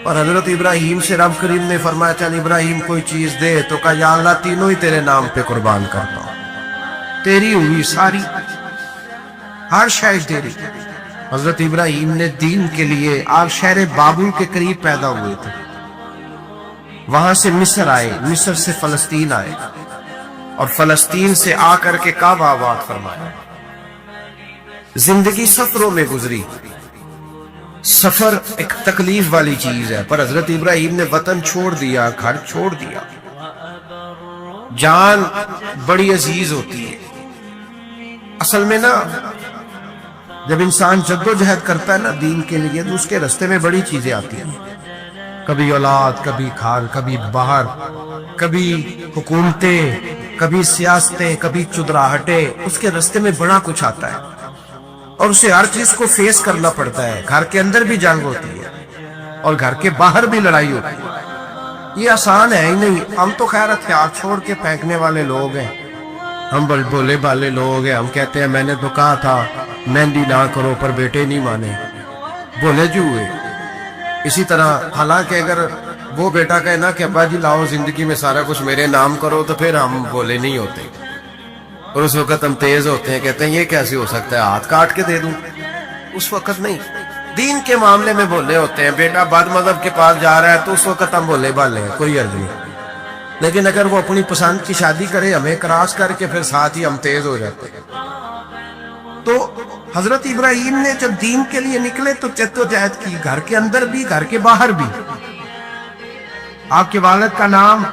اور حضرت ابراہیم سے رب کریم نے فرمایا چل ابراہیم کوئی چیز دے، تو کہا یا اللہ تینوں ہی تیرے نام پہ قربان کرتا ہوں، تیری ہوئی ساری، ہر شے تیری۔ حضرت ابراہیم نے دین کے لیے آپ شہر بابل کے قریب پیدا ہوئے تھے، وہاں سے مصر آئے، مصر سے فلسطین آئے، اور فلسطین سے آ کر کے کعبہ آباد فرمایا۔ زندگی سفروں میں گزری، سفر ایک تکلیف والی چیز ہے، پر حضرت ابراہیم نے وطن چھوڑ دیا، گھر چھوڑ دیا۔ جان بڑی عزیز ہوتی ہے اصل میں نا، جب انسان جد و جہد کرتا ہے نا دین کے لیے، تو اس کے رستے میں بڑی چیزیں آتی ہیں، کبھی اولاد، کبھی گھر، کبھی باہر، کبھی حکومتیں، کبھی سیاستیں، کبھی چدراہٹیں، اس کے رستے میں بڑا کچھ آتا ہے، اور اسے ہر چیز کو فیس کرنا پڑتا ہے۔ گھر کے اندر بھی جنگ ہوتی ہے اور گھر کے باہر بھی لڑائی ہوتی ہے، یہ آسان ہے ہی نہیں۔ ہم تو خیر ہتھیار چھوڑ کے پھینکنے والے لوگ ہیں، ہم بولے بالے لوگ ہیں، ہم کہتے ہیں میں نے تو کہا تھا مہندی نہ کرو، پر بیٹے نہیں مانے، بولے جو ہوئے۔ اسی طرح حالانکہ اگر وہ بیٹا کہے نا کہ ابا جی لاؤ زندگی میں سارا کچھ میرے نام کرو، تو پھر ہم بولے نہیں ہوتے، اور اس وقت ہم تیز ہوتے ہیں، کہتے ہیں یہ کیسے ہو سکتا ہے، ہاتھ کاٹ کے دے دوں۔ اس وقت نہیں، دین کے معاملے میں بولے ہوتے ہیں۔ بیٹا بد مذہب کے پاس جا رہا ہے تو اس وقت ہم بولے بالے ہیں، کوئی عرض نہیں، لیکن اگر وہ اپنی پسند کی شادی کرے ہمیں کراس کر کے، پھر ساتھ ہی ہم تیز ہو جاتے ہیں۔ تو حضرت ابراہیم نے جب دین کے لیے نکلے تو جد و جہد کی، گھر کے اندر بھی گھر کے باہر بھی۔ آپ کے والد کا نام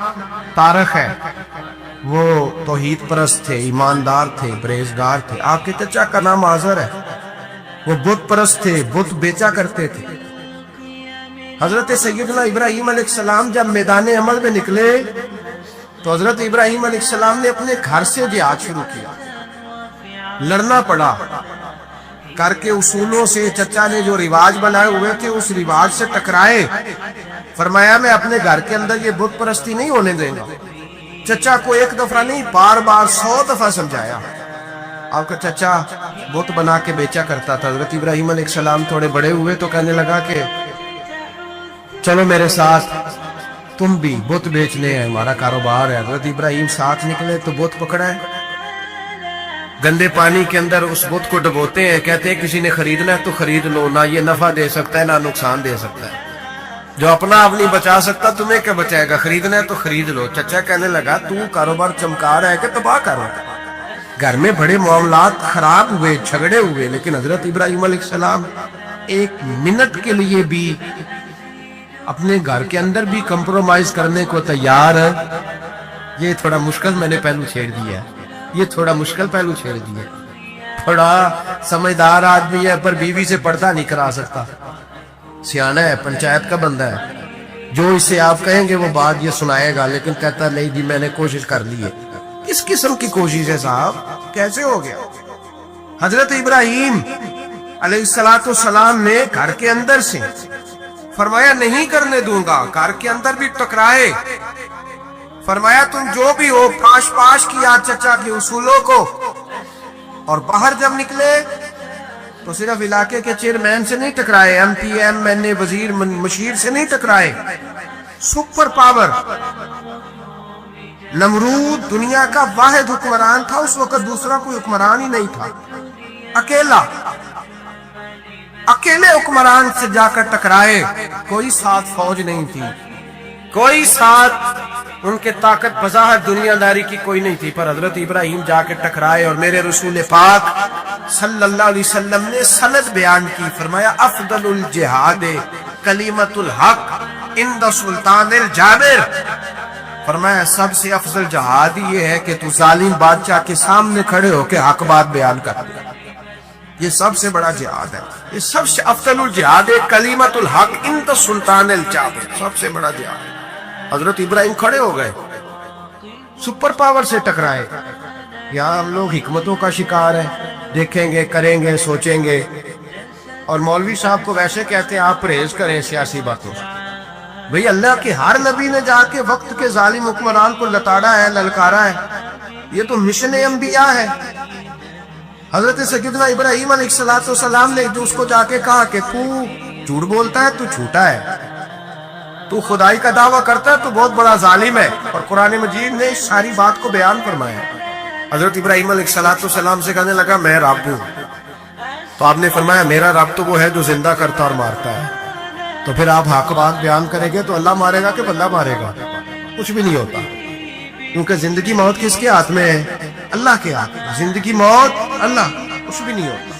طارق ہے، وہ توحید پرست تھے، ایماندار تھے، پرہیزگار تھے۔ آپ کے چچا کا نام آزر ہے، وہ بت پرست تھے، بت بیچا کرتے تھے۔ حضرت سیدنا ابراہیم علیہ السلام جب میدان عمل میں نکلے تو حضرت ابراہیم علیہ السلام نے اپنے گھر سے جہاد شروع کیا، لڑنا پڑا، کر کے اصولوں سے، چچا نے جو رواج بنائے ہوئے تھے اس رواج سے ٹکرائے۔ فرمایا میں اپنے گھر کے اندر یہ بت پرستی نہیں ہونے دیں گا۔ چچا کو ایک دفعہ نہیں، بار بار 100 دفعہ سمجھایا۔ آپ کا چچا بت بنا کے بیچا کرتا تھا۔ حضرت ابراہیم علیہ السلام تھوڑے بڑے ہوئے تو کہنے لگا کہ چلو میرے ساتھ، تم بھی بت بیچنے ہیں، ہمارا کاروبار ہے۔ حضرت ابراہیم ساتھ نکلے تو بت پکڑا ہے، گندے پانی کے اندر اس بت کو ڈبوتے ہیں، کہتے ہیں کسی نے خریدنا ہے تو خرید لو، نہ یہ نفع دے سکتا ہے نہ نقصان دے سکتا ہے، جو اپنا آپ نہیں بچا سکتا تمہیں کیا بچائے گا، خریدنا ہے تو خرید لو۔ چچا کہنے لگا تو کاروبار چمکار ہے کہ تباہ کر رہا ہے۔ گھر میں بڑے معاملات خراب ہوئے، جھگڑے ہوئے، لیکن حضرت ابراہیم علیہ السلام ایک منٹ کے لیے بھی اپنے گھر کے اندر بھی کمپرومائز کرنے کو تیار ہے۔ یہ تھوڑا مشکل میں نے پہلو چھیڑ دیا ہے، یہ تھوڑا مشکل پہلو چھیڑ دیا ہے، تھوڑا سمجھدار آدمی ہے پر بیوی سے پردہ نہیں کرا سکتا، سیانہ ہے، پنچایت کا بندہ ہے، جو اس سے آپ کہیں گے وہ بات یہ سنائے گا، لیکن کہتا نہیں جی میں نے کوشش کر لی ہے۔ کس قسم کی کوشش ہے صاحب، کیسے ہو گیا؟ حضرت ابراہیم علیہ السلام نے گھر کے اندر سے فرمایا نہیں کرنے دوں گا، گھر کے اندر بھی ٹکرائے، فرمایا تم جو بھی ہو پاش پاش کیا چچا کے اصولوں کو، اور باہر جب نکلے تو صرف علاقے کے چیئرمین سے نہیں ٹکرائے، ایم پی ایم این اے وزیر مشیر سے نہیں ٹکرائے، سپر پاور نمرود دنیا کا واحد حکمران تھا، اس وقت دوسرا کوئی حکمران ہی نہیں تھا، اکیلے حکمران سے جا کر ٹکرائے، کوئی ساتھ فوج نہیں تھی، کوئی ساتھ ان کے طاقت بظاہر دنیا داری کی کوئی نہیں تھی، پر حضرت ابراہیم جا کے ٹکرائے، اور میرے رسول پاک صلی اللہ علیہ وسلم نے سند بیان کی، فرمایا افضل الجہاد کلمۃ الحق عند سلطان الجابر، فرمایا سب سے افضل جہاد یہ ہے کہ تو ظالم بادشاہ کے سامنے کھڑے ہو کے حق بات بیان کر دے، یہ سب سے بڑا جہاد ہے، یہ سب سے افضل الجہاد کلمۃ الحق عند سلطان الجابر، سب سے بڑا جہاد ہے۔ حضرت ابراہیم کھڑے ہو گئے، سپر پاور سے ٹکرائے۔ یہاں ہم لوگ حکمتوں کا شکار ہیں، دیکھیں گے، کریں گے، سوچیں گے، اور مولوی صاحب کو ویسے کہتے ہیں آپ پرہیز کریں سیاسی باتوں سے۔ بھئی اللہ کے ہر نبی نے جا کے وقت کے ظالم حکمران کو لتاڑا ہے، للکارا ہے، یہ تو مشن انبیاء ہے۔ حضرت سیدنا ابراہیم علیہ السلام نے اس کو جا کے کہا کہ تو جھوٹ بولتا ہے، تو جھوٹا ہے، تو خدائی کا دعویٰ کرتا ہے تو بہت بڑا ظالم ہے. اور قرآن مجید نے اس ساری بات کو بیان فرمایا. حضرت ابراہیم علیہ السلام سے کہنے لگا میں رب ہوں. تو آپ نے فرمایا میرا رب تو وہ ہے جو زندہ کرتا اور مارتا ہے. تو پھر آپ حق بات بیان کریں گے تو اللہ مارے گا کہ بندہ مارے گا؟ کچھ بھی نہیں ہوتا، کیونکہ زندگی موت کس کے ہاتھ میں ہے؟ اللہ کے ہاتھ میں. زندگی موت اللہ، کچھ بھی نہیں ہوتا.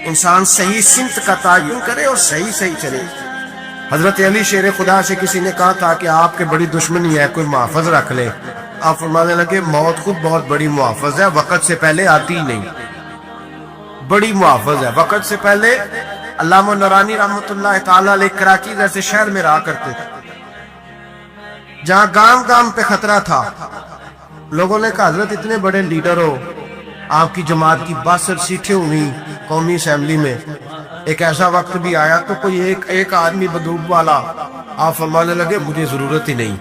انسان صحیح سمت کا تعین کرے اور صحیح چلے. حضرت علی شیر خدا سے کسی نے کہا تھا کہ آپ کے بڑی دشمنی ہے، کوئی محافظ رکھ لے. آپ فرمانے لگے موت خود بہت بڑی محافظ ہے، وقت سے پہلے آتی ہی نہیں. بڑی محافظ ہے وقت سے پہلے. علامہ نورانی رحمۃ اللہ تعالی علیہ کراچی جیسے شہر میں رہا کرتے تھے جہاں گام گام پہ خطرہ تھا. لوگوں نے کہا حضرت اتنے بڑے لیڈر ہو، آپ کی جماعت کی 62 سیٹیں ہوئی قومی اسمبلی میں، ایک ایسا وقت بھی آیا تو کوئی ایک آدمی بندوق والا. آپ فرمانے لگے مجھے ضرورت ہی نہیں،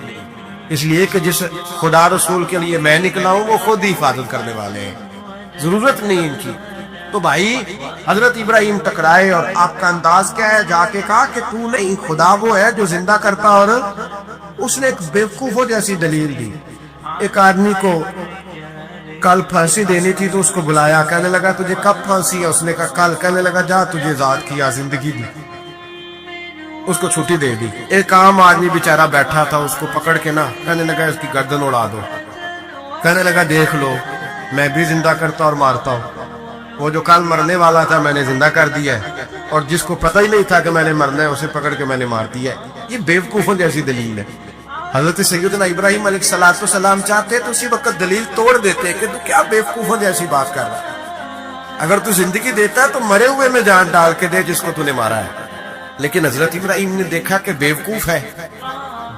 اس لیے کہ جس خدا رسول کے لیے میں نکلا ہوں وہ خود ہی حفاظت کرنے والے ہیں، ضرورت نہیں ان کی. تو بھائی حضرت ابراہیم ٹکرائے اور آپ کا انداز کیا ہے؟ جا کے کہا کہ تو نہیں، خدا وہ ہے جو زندہ کرتا. اور اس نے ایک بیوقوفوں جیسی دلیل دی. ایک آدمی کو کل پھانسی دینی تھی تو اس کو بلایا، کہنے لگا تجھے کب پھانسی ہے؟ اس نے کہا کل. کہنے لگا جا تجھے ذات کیا زندگی دی، اس کو چھٹی دے دی. ایک عام آدمی بیچارہ بیٹھا تھا، اس کو پکڑ کے نا کہنے لگا اس کی گردن اڑا دو. کہنے لگا دیکھ لو میں بھی زندہ کرتا اور مارتا ہوں. وہ جو کل مرنے والا تھا میں نے زندہ کر دیا ہے، اور جس کو پتہ ہی نہیں تھا کہ میں نے مرنا ہے اسے پکڑ کے میں نے مار دیا ہے. یہ بیوقوفوں جیسی دلیل ہے. حضرت سیدنا ابراہیم علیہ السلام چاہتے تو اسی وقت دلیل توڑ دیتے کہ تو کیا بیوقوفوں جیسی بات کر رہا ہے. اگر تو زندگی دیتا ہے تو مرے ہوئے میں جان ڈال کے دے جس کو تو نے مارا ہے. لیکن حضرت ابراہیم نے دیکھا کہ بیوقوف ہے.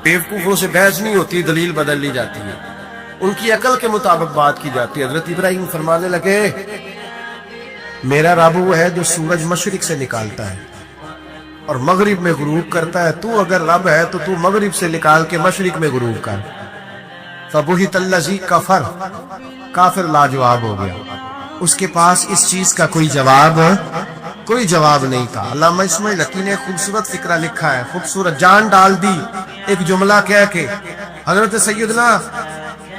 بیوقوفوں سے بحث نہیں ہوتی، دلیل بدل لی جاتی ہے، ان کی عقل کے مطابق بات کی جاتی ہے. حضرت ابراہیم فرمانے لگے میرا رب وہ ہے جو سورج مشرق سے نکالتا ہے اور مغرب میں غروب کرتا ہے. تو اگر رب ہے تو تو مغرب سے نکال کے مشرق میں غروب کر. فبہت الذی کفر، کافر لاجواب ہو گیا. اس کے پاس اس چیز کا کوئی جواب نہیں تھا. علامہ اسماعیل حقی نے خوبصورت فکرہ لکھا ہے، خوبصورت جان ڈال دی ایک جملہ کہہ کے. حضرت سیدنا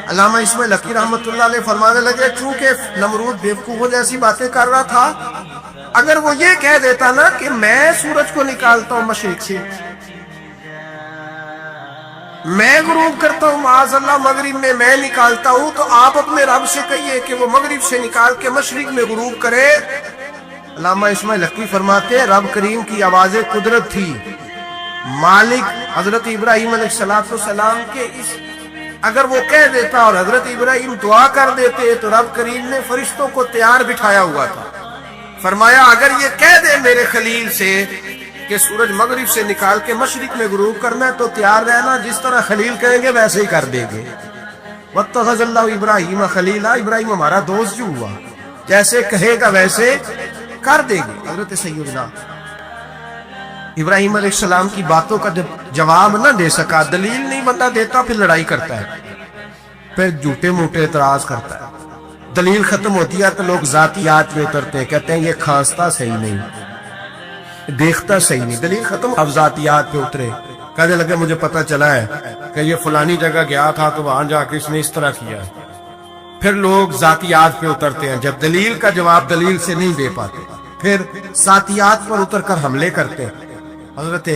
علامہ اسماعیل حقی رحمۃ اللہ علیہ فرمانے لگے چونکہ نمرود بیوقوفوں جیسی باتیں کر رہا تھا، اگر وہ یہ کہہ دیتا نا کہ میں سورج کو نکالتا ہوں مشرق سے، میں غروب کرتا ہوں معاذ اللہ مغرب میں، میں نکالتا ہوں، تو آپ اپنے رب سے کہیے کہ وہ مغرب سے نکال کے مشرق میں غروب کرے. علامہ اسماعیل حقی فرماتے ہیں رب کریم کی آواز قدرت تھی. مالک حضرت ابراہیم علیہ السلام کے اگر وہ کہہ دیتا اور حضرت ابراہیم دعا کر دیتے تو رب کریم نے فرشتوں کو تیار بٹھایا ہوا تھا. فرمایا اگر یہ کہہ دے میرے خلیل سے کہ سورج مغرب سے نکال کے مشرق میں غروب کرنا ہے تو تیار رہنا، جس طرح خلیل کہیں گے ویسے ہی کر دیں گے. واتخذ اللہ ابراہیم خلیلا، ابراہیم ہمارا دوست جو ہوا، جیسے کہے گا ویسے کر دیں گے. حضرت سیدنا ابراہیم علیہ السلام کی باتوں کا جب جواب نہ دے سکا، دلیل نہیں بندہ دیتا، پھر لڑائی کرتا ہے، پھر جھوٹے موٹے اعتراض کرتا ہے. دلیل ختم ہوتی ہے تو لوگ ذاتیات میں اترتے ہیں، کہتے ہیں یہ کھانستا صحیح نہیں، دیکھتا صحیح نہیں. دلیل ختم، اب ذاتیات پہ اترے، کہنے لگے مجھے پتہ چلا ہے کہ یہ فلانی جگہ گیا تھا تو وہاں جا کے اس نے اس طرح کیا. پھر لوگ ذاتیات پہ اترتے ہیں، جب دلیل کا جواب دلیل سے نہیں دے پاتے پھر ذاتیات پر اتر کر حملے کرتے ہیں. حضرت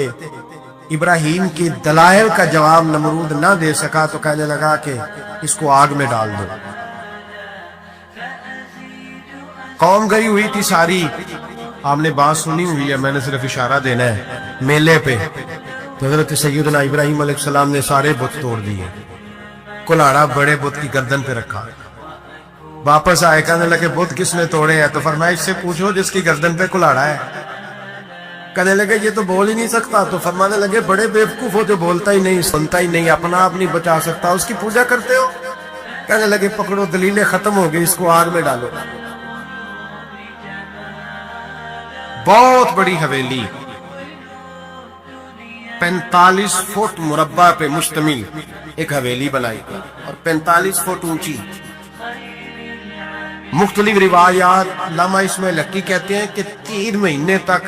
ابراہیم کی دلائل کا جواب نمرود نہ دے سکا تو کہنے لگا کہ اس کو آگ میں ڈال دو. قوم گئی ہوئی تھی ساری، آپ نے بات سنی ہوئی ہے، میں نے صرف اشارہ دینا ہے، میلے پہ. تو حضرت سیدنا ابراہیم علیہ السلام نے سارے بت توڑ دیے، کلاڑا بڑے بت کی گردن پہ رکھا. واپس آئے، کہنے لگے بت کس نے توڑے ہیں؟ تو فرمایا اس سے پوچھو جس کی گردن پہ کلاڑا ہے. کہنے لگے یہ تو بول ہی نہیں سکتا. تو فرمانے لگے بڑے بیوقوف ہو، جو بولتا ہی نہیں، سنتا ہی نہیں، اپنا آپ نہیں بچا سکتا، اس کی پوجا کرتے ہو. کہنے لگے پکڑو، دلیلیں ختم ہو گئی، اس کو آگ میں ڈالو. بہت بڑی حویلی 45 فٹ مربع پہ مشتمل ایک حویلی بنائی اور 45 فٹ اونچی. مختلف روایات، علامہ اسماعیل حقی کہتے ہیں کہ 3 مہینے تک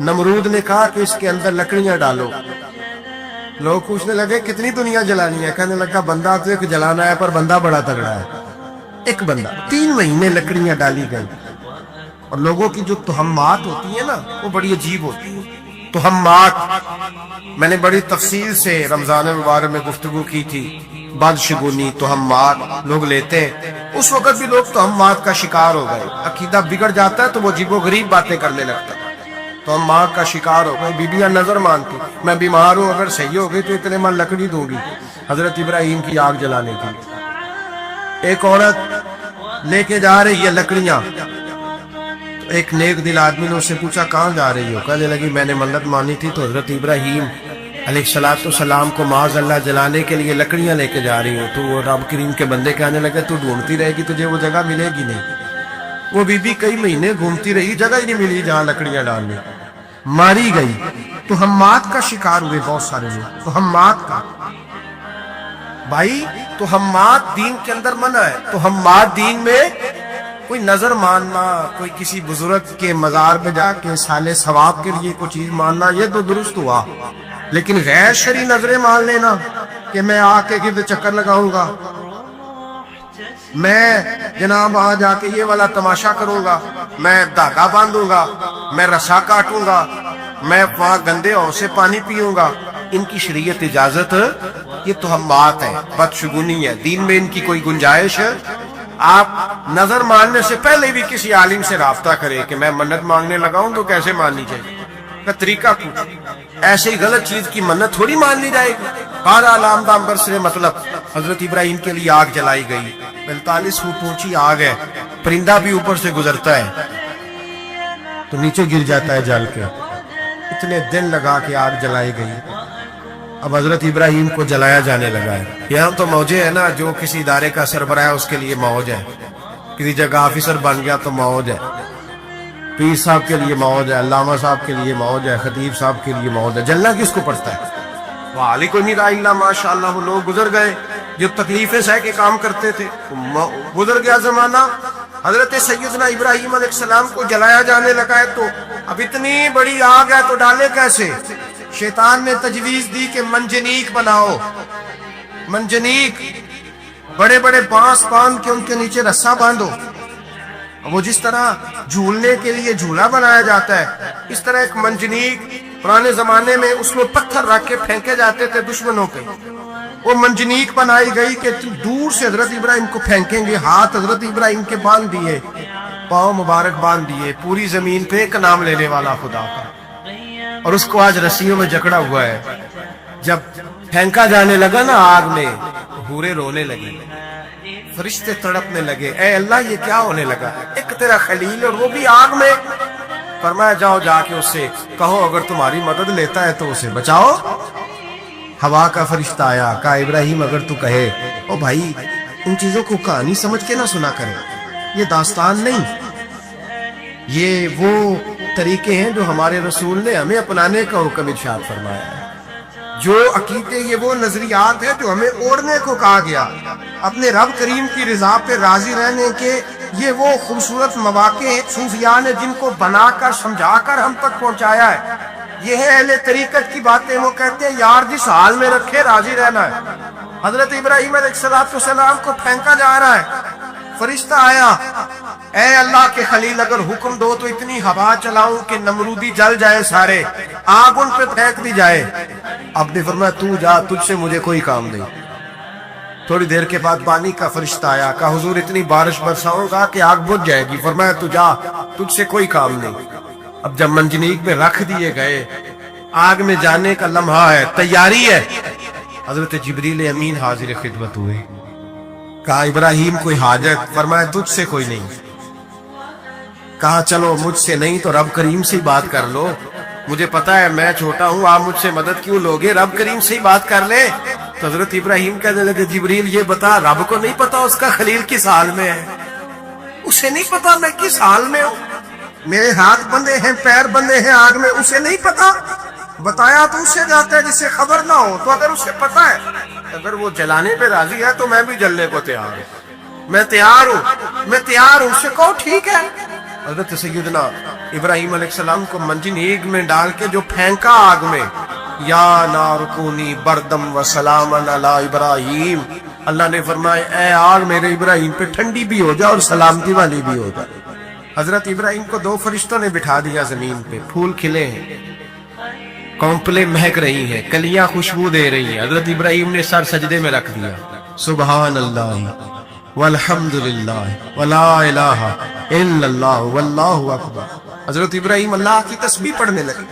نمرود نے کہا کہ اس کے اندر لکڑیاں ڈالو، لوگ پوچھنے لگے کتنی دنیا جلانی ہے؟ کہنے لگا بندہ تو ایک جلانا ہے، پر بندہ بڑا تگڑا ہے، ایک بندہ۔ 3 مہینے لکڑیاں ڈالی گئی، اور لوگوں کی جو تہمات ہوتی ہیں نا وہ بڑی عجیب ہوتی ہیں۔ تہمات میں نے بڑی تفصیل سے رمضان مبارک میں گفتگو کی تھی، بدشگونی تہمات لوگ لیتے ہیں، اس وقت بھی لوگ تہمات کا شکار ہو گئے، عقیدہ بگڑ جاتا ہے تو وہ عجیب و غریب باتیں کرنے لگتا ہے، تہمات کا شکار ہو گئے۔ بیویاں نظر مانتی، میں بیمار ہوں، اگر صحیح ہو گئی تو اتنے من لکڑی دوں گی حضرت ابراہیم کی آگ جلانے کی۔ ایک عورت لے کے جا رہی ہے لکڑیاں، ایک نیک دل آدمی نے اس سے پوچھا کہاں جا رہی ہو؟ کہنے لگی میں نے منت مانی تھی تو حضرت ابراہیم علیہ السلام کو معاذ اللہ جلانے کے لیے لکڑیاں لے کے جا رہی ہوں۔ تو وہ رب کریم کے بندے کہنے لگے تو ڈھونڈتی رہے گی، تجھے وہ جگہ ملے گی نہیں۔ وہ بی بی کئی مہینے گھومتی رہی، جگہ ہی نہیں ملی جہاں لکڑیاں ڈالنے، ماری گئی۔ تہمات کا شکار ہوئے بہت سارے لوگ، تہمات کا۔ بھائی تہمات دین کے اندر منع ہے، تہمات دین میں کوئی نظر ماننا، کوئی کسی بزرگ کے مزار پہ جا کے سالے ثواب کے لیے کوئی چیز ماننا، یہ تو درست ہوا، لیکن غیر شرعی نظریں مان لینا کہ میں آ کے گرد چکر لگاؤں گا، میں جناب وہاں جا کے یہ والا تماشا کروں گا، میں دھاگا باندھوں گا، میں رسا کاٹوں گا، میں وہاں گندے ہوں سے پانی پیوں گا، ان کی شریعت اجازت؟ یہ تہمات ہے، بدشگونی ہے، دین میں ان کی کوئی گنجائش ہے؟ آپ نظر ماننے سے پہلے بھی کسی عالم سے رابطہ کریں کہ میں منت مانگنے لگا ہوں تو کیسے ماننی چاہیے، کا طریقہ پوچھیں۔ ایسے ہی غلط چیز کی منت تھوڑی مان لی جائے گی۔ بہرحال آمدام سے مطلب حضرت ابراہیم کے لیے آگ جلائی گئی، 45 فٹ اونچی آگ ہے، پرندہ بھی اوپر سے گزرتا ہے تو نیچے گر جاتا ہے جل کے، اتنے دن لگا کے آگ جلائی گئی۔ اب حضرت ابراہیم کو جلایا جانے لگا ہے۔ یہاں تو موجیں ہے نا، جو کسی ادارے کا سربراہ ہے اس کے لیے موج ہے، کسی جگہ آفیسر بن گیا تو موج ہے، پیر صاحب کے لیے موج ہے، علامہ صاحب کے لیے موج ہے، خطیب صاحب کے لیے موج ہے، جلنا کس کو پڑتا ہے؟ وعلی کو نہیں رہا اللہ ماشاءاللہ، وہ لوگ گزر گئے جو تکلیفیں سہ کے کام کرتے تھے، گزر گیا زمانہ۔ حضرت سیدنا ابراہیم علیہ السلام کو جلایا جانے لگا ہے، تو اب اتنی بڑی آگ ہے تو ڈالے کیسے؟ شیطان نے تجویز دی کہ منجنیق بناؤ، منجنیق، بڑے بڑے بانس باندھ کے ان کے نیچے رسا باندھو، وہ جس طرح جھولنے کے لیے جھولا بنایا جاتا ہے اس طرح ایک منجنیق، پرانے زمانے میں اس میں پتھر رکھ کے پھینکے جاتے تھے دشمنوں پہ، وہ منجنیق بنائی گئی کہ دور سے حضرت ابراہیم کو پھینکیں گے، ہاتھ حضرت ابراہیم کے باندھ دیے، پاؤں مبارک باندھ دیے، پوری زمین پہ ایک نام لینے والا خدا کا، اور اس کو آج رسیوں میں جکڑا ہوا ہے۔ جب پھینکا جانے لگا نا آگ میں، حوریں رونے لگے، فرشتے تڑپنے لگے، اے اللہ یہ کیا ہونے لگا؟ ایک تیرا خلیل اور وہ بھی آگ میں۔ فرمایا جاؤ جا کے اس سے کہو اگر تمہاری مدد لیتا ہے تو اسے بچاؤ۔ ہوا کا فرشتہ آیا، کہا ابراہیم اگر تو کہے، او بھائی ان چیزوں کو کہانی سمجھ کے نہ سنا کرے، یہ داستان نہیں، یہ وہ طریقے ہیں جو ہمارے رسول نے ہمیں اپنانے کا حکم ارشاد فرمایا ہے، جو عقیدے، یہ وہ نظریات ہیں جو ہمیں اوڑھنے کو کہا گیا، اپنے رب کریم کی رضا پہ راضی رہنے کے یہ وہ خوبصورت مواقع ہیں صوفیاء نے جن کو بنا کر سمجھا کر ہم تک پہنچایا ہے۔ یہ ہے اہل طریقت کی باتیں، وہ کہتے ہیں یار جس حال میں رکھے راضی رہنا ہے۔ حضرت ابراہیم علیہ السلام کو پھینکا جا رہا ہے، فرشتہ آیا، اے اللہ کے خلیل اگر حکم دو تو اتنی ہوا چلاؤں کہ نمرودی جل جائے، سارے آگ ان پہ پھینک دی جائے۔ اب نے فرمایا تو جا، تجھ سے مجھے کوئی کام نہیں۔ تھوڑی دیر کے بعد پانی کا فرشتہ آیا، کہا حضور اتنی بارش برساؤں گا کہ آگ بجھ جائے گی۔ فرمایا تو جا، تجھ سے کوئی کام نہیں۔ اب جب منجنیق میں رکھ دیے گئے، آگ میں جانے کا لمحہ ہے، تیاری ہے، حضرت جبریل امین حاضر خدمت ہوئے، کہا ابراہیم کوئی حاجت؟ فرمایا تجھ سے کوئی نہیں۔ کہا چلو مجھ سے نہیں تو رب کریم سے بات کر لو، مجھے پتا ہے میں چھوٹا ہوں، آپ مجھ سے مدد کیوں لوگے، رب کریم سے ہی بات کر لے۔ تو حضرت ابراہیم کہنے لگے جبریل یہ بتا رب کو نہیں پتا اس کا خلیل کس حال میں ہے؟ اسے نہیں پتا میں کس حال میں ہوں، میرے ہاتھ بندے ہیں، پیر بندے ہیں آگ میں، اسے نہیں پتا؟ بتایا تو اسے جاتا ہے جس سے خبر نہ ہو۔ تو اگر اسے پتا ہے، اگر وہ جلانے پہ راضی ہے تو میں بھی جلنے کو تیار ہوں، میں تیار ہوں، میں تیار ہوں، اسے کہو ٹھیک ہے۔ حضرت سیدنا ابراہیم علیہ السلام کو منجنیق میں ڈال کے جو پھینکا آگ میں، یا نار کونی بردم و سلامن علی ابراہیم، اللہ نے فرمایا اے آگ میرے ابراہیم پہ ٹھنڈی بھی ہو جائے اور سلامتی والی بھی ہو جائے۔ حضرت ابراہیم کو دو فرشتوں نے بٹھا دیا زمین پہ، پھول کھلے ہیں، کونپلیں مہک رہی ہیں، کلیاں خوشبو دے رہی ہیں، حضرت ابراہیم نے سر سجدے میں رکھ دیا، سبحان اللہ والحمد للہ ولا الہ الا اللہ واللہ اکبر۔ حضرت ابراہیم اللہ کی تسبیح پڑھنے لگے،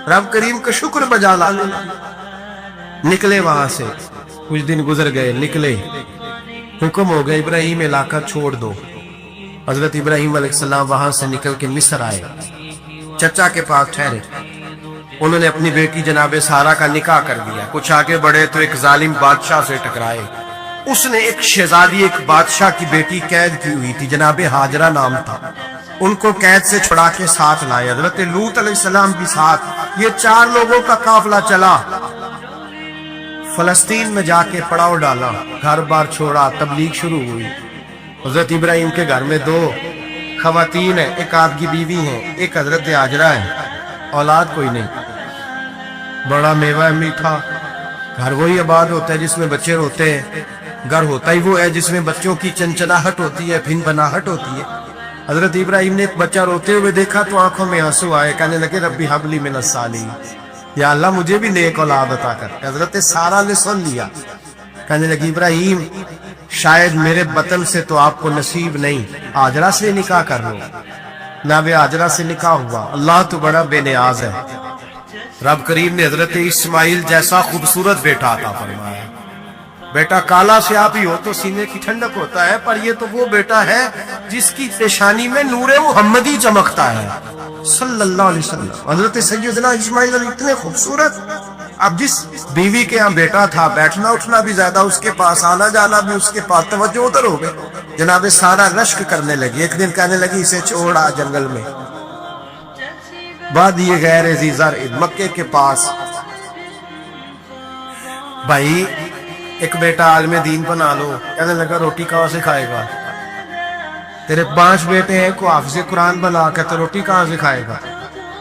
رب کریم کا شکر بجا لانے لگے۔ نکلے وہاں سے، کچھ دن گزر گئے، نکلے، حکم ہو گیا ابراہیم علاقہ چھوڑ دو۔ حضرت ابراہیم علیہ السلام وہاں سے نکل کے مصر آئے، چچا کے پاس ٹھہرے، انہوں نے اپنی بیٹی جناب سارہ کا نکاح کر دیا۔ کچھ آگے بڑھے تو ایک ظالم بادشاہ سے ٹکرائے، اس نے ایک شہزادی، ایک بادشاہ کی بیٹی قید کی ہوئی تھی، جناب ہاجرہ نام تھا، ان کو قید سے چھڑا کے ساتھ لائے، حضرت لوط علیہ السلام بھی ساتھ، یہ 4 لوگوں کا قافلہ چلا، فلسطین میں جا کے پڑاؤ ڈالا، گھر بار چھوڑا، تبلیغ شروع ہوئی۔ حضرت ابراہیم کے گھر میں 2 خواتین ہیں، ایک آپ کی بیوی ہیں، ایک حضرت ہاجرہ ہے، اولاد کوئی نہیں، بڑا میوہ میٹھا، گھر وہی آباد ہوتا ہے جس میں بچے روتے ہیں، گھر ہوتا ہی وہ ہے جس میں بچوں کی چنچناہٹ ہوتی ہے، پھن پناہٹ ہوتی ہے۔ حضرت ابراہیم نے ایک بچہ روتے ہوئے دیکھا تو آنکھوں میں آنسو آئے، کہنے لگے ربی حب لی من الصالحین، یا اللہ مجھے بھی نیک اولاد عطا کر۔ حضرت سارہ نے سن لیا، کہنے لگی ابراہیم شاید میرے بطن سے تو آپ کو نصیب نہیں، ہاجرہ سے نکاح کر لو۔ جناب ہاجرہ سے نکاح ہوا، اللہ تو بڑا بے نیاز ہے، رب کریم نے حضرت اسماعیل جیسا خوبصورت بیٹا عطا فرمایا۔ بیٹا کالا سے آپ ہی ہو تو سینے کی ٹھنڈک ہوتا ہے، پر یہ تو وہ بیٹا ہے جس کی پیشانی میں نور محمدی چمکتا ہے صلی اللہ علیہ وسلم۔ حضرت سیدنا اسماعیل علیہ اتنے خوبصورت، اب جس بیوی کے یہاں بیٹا تھا، بیٹھنا اٹھنا بھی زیادہ اس کے پاس، آنا جانا بھی اس کے پاس، توجہ ادھر ہو گئے۔ جناب سارہ رشک کرنے لگی، ایک دن کہنے لگی اسے چھوڑا جنگل میں، بعد یہ غیر زر مکے کے پاس، بھائی ایک بیٹا عالم دین بنا لو۔ کہنے لگا روٹی کہاں سے کھائے گا، تیرے 5 بیٹے ہیں، کو حافظ قرآن بنا کے تو روٹی کہاں سے کھائے گا؟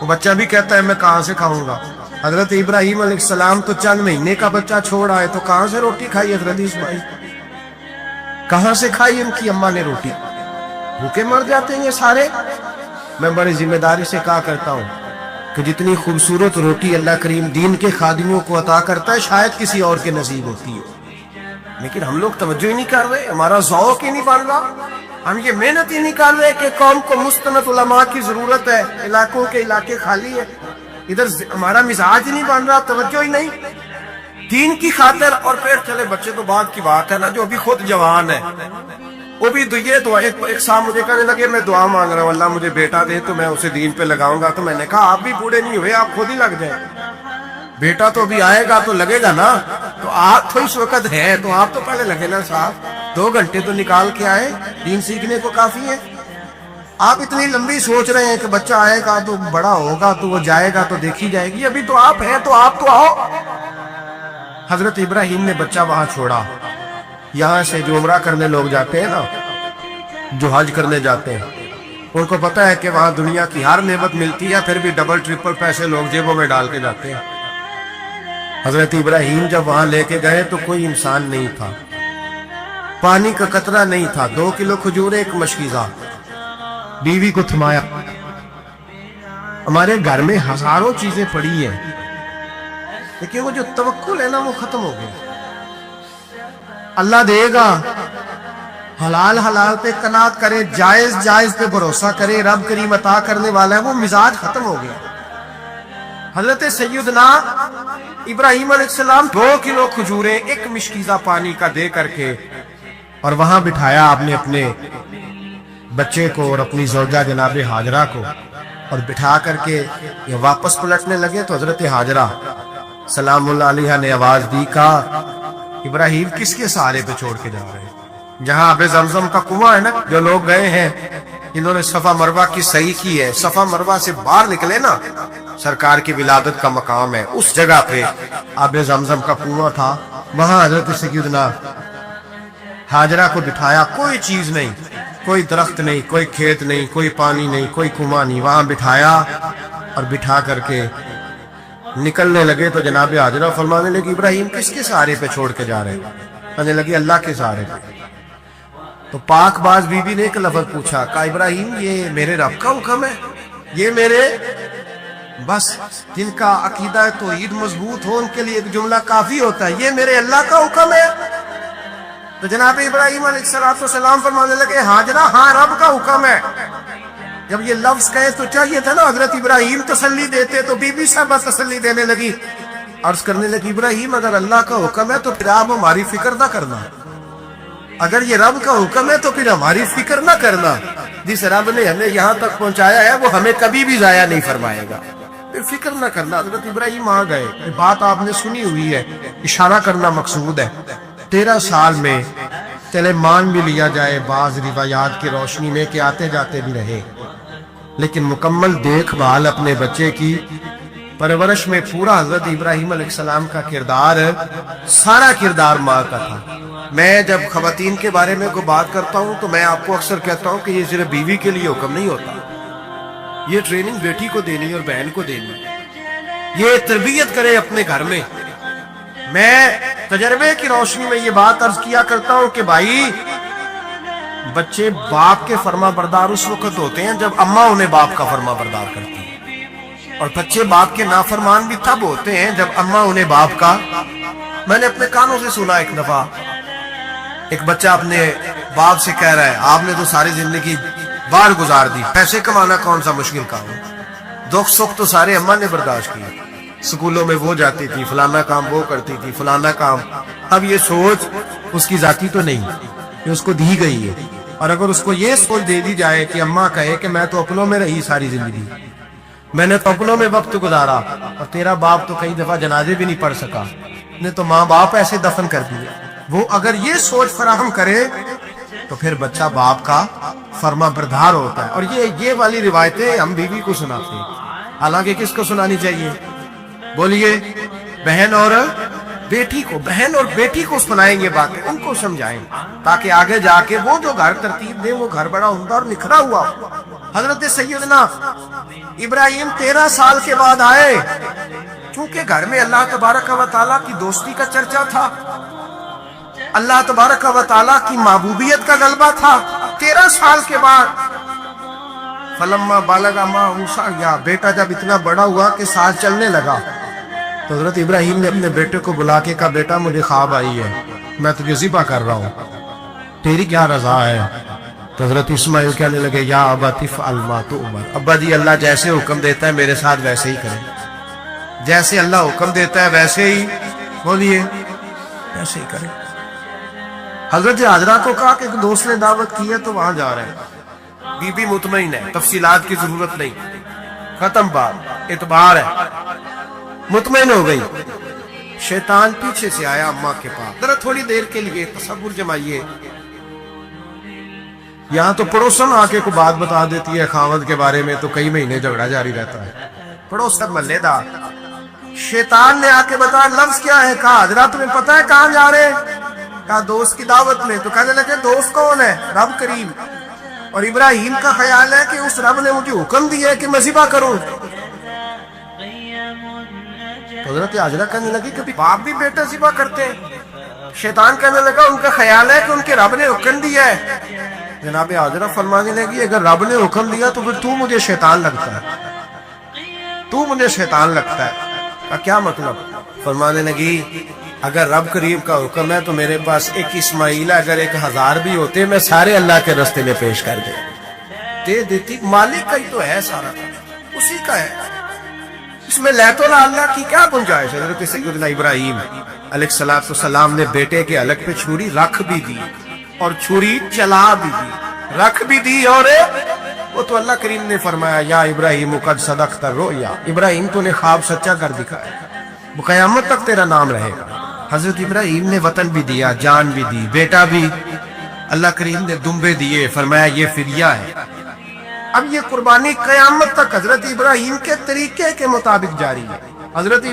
وہ بچہ بھی کہتا ہے میں کہاں سے کھاؤں گا۔ حضرت ابراہیم علیہ السلام تو چند مہینے کا بچہ چھوڑ آئے تو کہاں سے روٹی کھائی؟ حضرت اسماعیل کہاں سے کھائی ان کی اماں نے روٹی؟ بھوکے مر جاتے ہیں یہ سارے۔ میں بڑی ذمہ داری سے کہا کرتا ہوں کہ جتنی خوبصورت روٹی اللہ کریم دین کے خادموں کو عطا کرتا ہے شاید کسی اور کے نصیب ہوتی ہے، لیکن ہم لوگ توجہ ہی نہیں کر رہے، ہمارا ذوق ہی نہیں بن رہا، ہم یہ محنت ہی نہیں کر رہے کہ قوم کو مستند علماء کی ضرورت ہے، علاقوں کے علاقے خالی ہے، ادھر ہمارا مزاج ہی نہیں بن رہا، توجہ ہی نہیں دین کی خاطر۔ اور پھر چلے بچے تو بعد کی بات ہے نا، جو ابھی خود جوان ہے وہ بھی یہ دعا، ایک صاحب مجھے کہنے لگے میں دعا مانگ رہا ہوں اللہ مجھے بیٹا دے تو میں اسے دین پہ لگاؤں گا، تو میں نے کہا آپ بھی بوڑھے نہیں ہوئے، آپ خود ہی لگ جائیں، بیٹا تو ابھی آئے گا تو لگے گا نا، تو آپ تو اس وقت ہے تو آپ تو پہلے لگے نا صاحب، 2 گھنٹے تو نکال کے آئے، دین سیکھنے کو کافی ہے۔ آپ اتنی لمبی سوچ رہے ہیں کہ بچہ آئے گا تو بڑا ہوگا تو وہ جائے گا تو دیکھی جائے گی، ابھی تو آپ ہیں تو آپ تو آؤ۔ حضرت ابراہیم نے بچہ وہاں چھوڑا، یہاں سے جو عمرہ کرنے لوگ جاتے ہیں نا، جو حج کرنے جاتے ہیں، ان کو پتہ ہے کہ وہاں دنیا کی ہر نعمت ملتی ہے، پھر بھی ڈبل ٹرپل پیسے لوگ جیبوں میں ڈال کے جاتے ہیں۔ حضرت ابراہیم جب وہاں لے کے گئے تو کوئی انسان نہیں تھا، پانی کا قطرہ نہیں تھا، 2 کلو کھجور، 1 مشکیزہ، بیوی کو تھمایا۔ ہمارے گھر میں ہزاروں چیزیں پڑی ہیں لیکن وہ جو توکل ہے نا وہ ختم ہو گیا۔ اللہ دے گا، حلال حلال پہ قناعت کرے، جائز جائز پہ بھروسہ کرے، رب کریم عطا کرنے والا ہے، وہ مزاج ختم ہو گیا۔ حضرت سیدنا ابراہیم علیہ السلام 2 کلو کھجوریں، 1 مشکیزہ پانی کا دے کر کے، اور وہاں بٹھایا آپ نے اپنے بچے کو اور اپنی زوجہ جناب ہاجرہ کو، اور بٹھا کر کے یہ واپس پلٹنے لگے تو حضرت ہاجرہ سلام اللہ علیہ نے آواز دی، کہا ابراہیم کس کے سہارے پہ چھوڑ کے جا رہے ہیں؟ جہاں آب زمزم کا کنواں ہے نا، جو لوگ گئے ہیں انہوں نے صفا مروہ کی صحیح کی ہے، صفا مروہ سے باہر نکلے نا، سرکار کی ولادت کا مقام ہے، اس جگہ پہ آب زمزم کا کنواں تھا، وہاں حضرت سیدنا ہاجرہ کو بٹھایا، کوئی چیز نہیں، کوئی درخت نہیں، کوئی کھیت نہیں، کوئی پانی نہیں، کوئی کنواں نہیں، وہاں بٹھایا اور بٹھا کر کے نکلنے لگے تو جناب حاجرہ فرمانے لگی ابراہیم کس کے سہارے پہ چھوڑ کے جا رہے ہیں؟ کہنے لگی اللہ کے سہارے پہ۔ تو پاک باز بی بی نے ایک لفظ پوچھا، کہا ابراہیم یہ میرے رب کا حکم ہے؟ یہ میرے بس جن کا عقیدہ توحید مضبوط ہو ان کے لیے ایک جملہ کافی ہوتا ہے، یہ میرے اللہ کا حکم ہے؟ تو جناب ابراہیم علیہ السلام فرمانے لگے حاجرہ ہاں رب کا حکم ہے۔ جب یہ لفظ کہے تو چاہیے تھا نا حضرت ابراہیم تسلی دیتے، تو بی بی صاحبہ تسلی دینے لگی، عرض کرنے لگی ابراہیم اگر اللہ کا حکم ہے تو پھر آپ ہماری فکر نہ کرنا، اگر یہ رب کا حکم ہے تو پھر ہماری فکر نہ کرنا، جس رب نے ہمیں یہاں تک پہنچایا ہے وہ ہمیں کبھی بھی ضائع نہیں فرمائے گا، پھر فکر نہ کرنا۔ حضرت ابراہیم آ گئے، بات آپ نے سنی ہوئی ہے، اشارہ کرنا مقصود ہے۔ 13 سال میں چلے مان بھی لیا جائے بعض روایات کی روشنی میں کہ آتے جاتے بھی رہے، لیکن مکمل دیکھ بھال اپنے بچے کی پرورش میں پورا حضرت ابراہیم علیہ السلام کا کردار، سارا کردار ماں کا تھا۔ میں جب خواتین کے بارے میں کوئی بات کرتا ہوں تو میں آپ کو اکثر کہتا ہوں کہ یہ صرف بیوی کے لیے حکم نہیں ہوتا، یہ ٹریننگ بیٹی کو دینی اور بہن کو دینی، یہ تربیت کرے اپنے گھر میں۔ میں تجربے کی روشنی میں یہ بات عرض کیا کرتا ہوں کہ بھائی بچے باپ کے فرما بردار اس وقت ہوتے ہیں جب اماں انہیں باپ کا فرما بردار کرتی ہیں، اور بچے باپ کے نافرمان بھی تب ہوتے ہیں جب اماں انہیں باپ کا۔ میں نے اپنے کانوں سے سنا ایک دفعہ ایک بچہ اپنے باپ سے کہہ رہا ہے آپ نے تو ساری زندگی باہر گزار دی، پیسے کمانا کون سا مشکل کام ہے، دکھ سکھ تو سارے اماں نے برداشت کیا، سکولوں میں وہ جاتی تھی، فلانا کام وہ کرتی تھی، فلانا کام۔ اب یہ سوچ اس کی ذاتی تو نہیں، یہ اس کو دی گئی ہے، اور اگر اس کو یہ سوچ دے دی جائے کہ اماں کہے کہ میں تو اپنوں میں رہی ساری زندگی، میں نے تو اپنوں میں وقت گزارا، اور تیرا باپ تو کئی دفعہ جنازے بھی نہیں پڑھ سکا، نے تو ماں باپ ایسے دفن کر دیے، وہ اگر یہ سوچ فراہم کرے تو پھر بچہ باپ کا فرما بردار ہوتا ہے۔ اور یہ والی روایتیں ہم بیوی کو سناتے ہیں، حالانکہ کس کو سنانی چاہیے؟ بولیے، بہن اور بیٹی کو، بہن اور بیٹی کو سنائیں گے باتیں، ان کو سمجھائیں تاکہ آگے جا کے وہ جو گھر ترتیب دے وہ گھر بڑا عمدہ اور نکھرا ہوا ہو۔ حضرت سیدنا ابراہیم 13 سال کے بعد آئے، چونکہ گھر میں اللہ تبارک و تعالیٰ کی دوستی کا چرچا تھا، اللہ تبارک و تعالیٰ کی محبوبیت کا غلبہ تھا۔ 13 سال کے بعد فلما بالغ معه السعی، بیٹا جب اتنا بڑا ہوا کہ ساتھ چلنے لگا، تو حضرت ابراہیم نے اپنے بیٹے کو بلا کے کہا بیٹا مجھے خواب آئی ہے، میں تجھے ذبح کر رہا ہوں، تیری کیا رضا ہے؟ تو حضرت اسماعیل کہنے لگے یا ابت افعل ما تؤمر، ابا جی اللہ جیسے حکم دیتا ہے میرے ساتھ ویسے ہی کریں، جیسے اللہ حکم دیتا ہے ویسے ہی، بولیے ویسے ہی کریں۔ حضرت حاجرہ کو کہا کہ ایک دوست نے دعوت کی ہے تو وہاں جا رہے ہیں، بی بی مطمئن ہے، تفصیلات کی ضرورت نہیں، ختم بات، اعتبار ہے، مطمئن ہو گئی۔ شیطان پیچھے سے آیا اماں کے پاس، ذرا تھوڑی دیر کے لیے تصور جمائیے، یہاں تو پڑوسن آ کے کوئی بات بتا دیتی ہے خاوند کے بارے میں تو کئی مہینے جھگڑا جاری رہتا ہے، پڑوس محلے دار۔ شیطان نے آ کے بتایا لفظ کیا ہے؟ کہا حضرت تمہیں پتا ہے کہاں جا رہے؟ کہا دوست کی دعوت میں۔ تو کہنے لگے دوست کون ہے؟ رب کریم، اور ابراہیم کا خیال ہے کہ اس رب نے مجھے حکم دیا ہے کہ میں ذبح کروں۔ حضرت حاجرہ کہنے لگی کبھی باپ بھی بیٹا ذبح کرتے ہیں؟ شیطان کہنے لگا ان کا خیال ہے کہ ان کے رب نے حکم دیا ہے۔ جناب حاجرہ فرمانے لگی اگر رب نے حکم دیا تو پھر تو مجھے شیطان لگتا ہے، تو مجھے شیطان لگتا ہے۔ کیا مطلب؟ فرمانے لگی اگر رب کریم کا حکم ہے تو میرے پاس ایک اسماعیل ہے، اگر 1000 بھی ہوتے میں سارے اللہ کے راستے میں پیش کر دے دیتی، مالک کا ہی تو ہے سارا، اسی کا ہے، اس میں لیت اللہ کی کیا گنجائش؟ حضرت سیدنا ابراہیم علیہ السلام نے بیٹے کے حلق پہ چھری رکھ بھی دی اور چھری چلا بھی دی، رکھ بھی دی، اور وہ تو اللہ کریم نے فرمایا یا ابراہیم قد صدقت الرؤیا، ابراہیم تو نے خواب سچا کر دکھایا، وہ قیامت تک تیرا نام رہے گا۔ حضرت ابراہیم نے وطن بھی دیا، جان بھی دی، بیٹا بھی، اللہ کریم نے دمبے دیے، فرمایا یہ فدیہ ہے۔ اب یہ قربانی قیامت تک حضرت ابراہیم کے طریقے کے مطابق جاری ہے۔ حضرت